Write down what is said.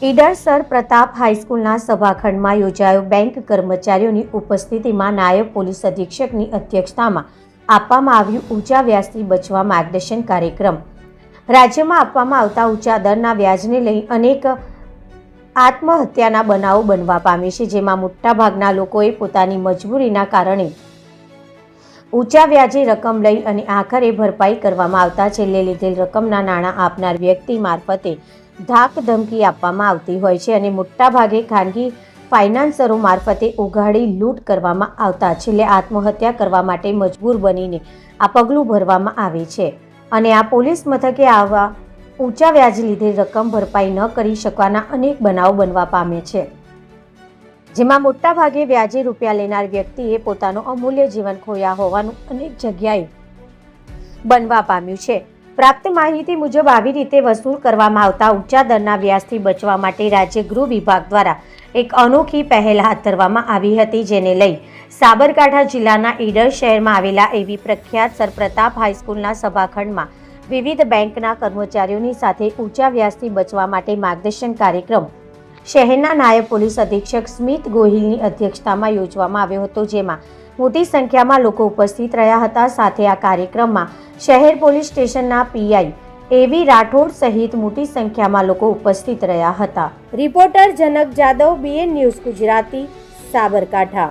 Idar sir Pratap હાઈસ્કૂલના સભાખંડમાં યોજાયો bank કર્મચારીઓની ઉપસ્થિતિમાં નાયબ પોલીસ અધિક્ષકની અધ્યક્ષતામાં આપવામાં આવ્યું ઊંચા વ્યાજથી બચવા માર્ગદર્શન કાર્યક્રમ। રાજ્યમાં આપવામાં આવતા ઊંચા દરના વ્યાજને લઈ અનેક આત્મહત્યાના બનાવો બનવા પામે છે, જેમાં મોટાભાગના લોકોએ પોતાની મજબૂરીના કારણે ઊંચા વ્યાજે રકમ લઈ અને આખરે ભરપાઈ કરવામાં આવતા છેલ્લે લીધેલ રકમના નાણાં આપનાર વ્યક્તિ મારફતે ધાક ધમકી આપવામાં આવતી હોય છે અને મોટાભાગે ખાનગી ફાઇનાન્સરો મારફતે ઉઘાડી લૂંટ કરવામાં આવતા છેલ્લે આત્મહત્યા કરવા માટે મજબૂર બનીને આ પગલું ભરવામાં આવે છે અને આ પોલીસ મથકે આવા ઊંચા વ્યાજ લીધેલ રકમ ભરપાઈ ન કરી શકવાના અનેક બનાવો બનવા પામે છે, જેમાં મોટાભાગે વ્યાજે રૂપિયા લેનાર વ્યક્તિએ પોતાનું અમૂલ્ય જીવન ખોયા હોવાનું અનેક જગ્યાએ બનવા પામ્યું છે। પ્રાપ્ત માહિતી મુજબ આવી રીતે વસૂલ કરવામાં આવતા ઊંચા દરના વ્યાજથી બચવા માટે રાજ્ય ગૃહ વિભાગ દ્વારા એક અનોખી પહેલ હાથ ધરવામાં આવી હતી, જેને લઈ સાબરકાંઠા જિલ્લાના ઈડર શહેરમાં આવેલા એવી પ્રખ્યાત સર પ્રતાપ હાઈસ્કૂલના સભાખંડમાં વિવિધ બેંકના કર્મચારીઓની સાથે ઊંચા વ્યાજથી બચવા માટે માર્ગદર્શન કાર્યક્રમ શહેરના નાયબ પોલીસ અધિક્ષક સ્મિત ગોહિલની અધ્યક્ષતામાં યોજવામાં આવ્યો હતો, જેમાં મોટી સંખ્યામાં લોકો ઉપસ્થિત રહ્યા હતા। સાથે આ કાર્યક્રમમાં શહેર પોલીસ સ્ટેશનના પીઆઈ એવી રાઠોડ સહિત મોટી સંખ્યામાં લોકો ઉપસ્થિત રહ્યા હતા। રિપોર્ટર જનક જાદવ, BN ન્યૂઝ ગુજરાતી, સાબરકાંઠા।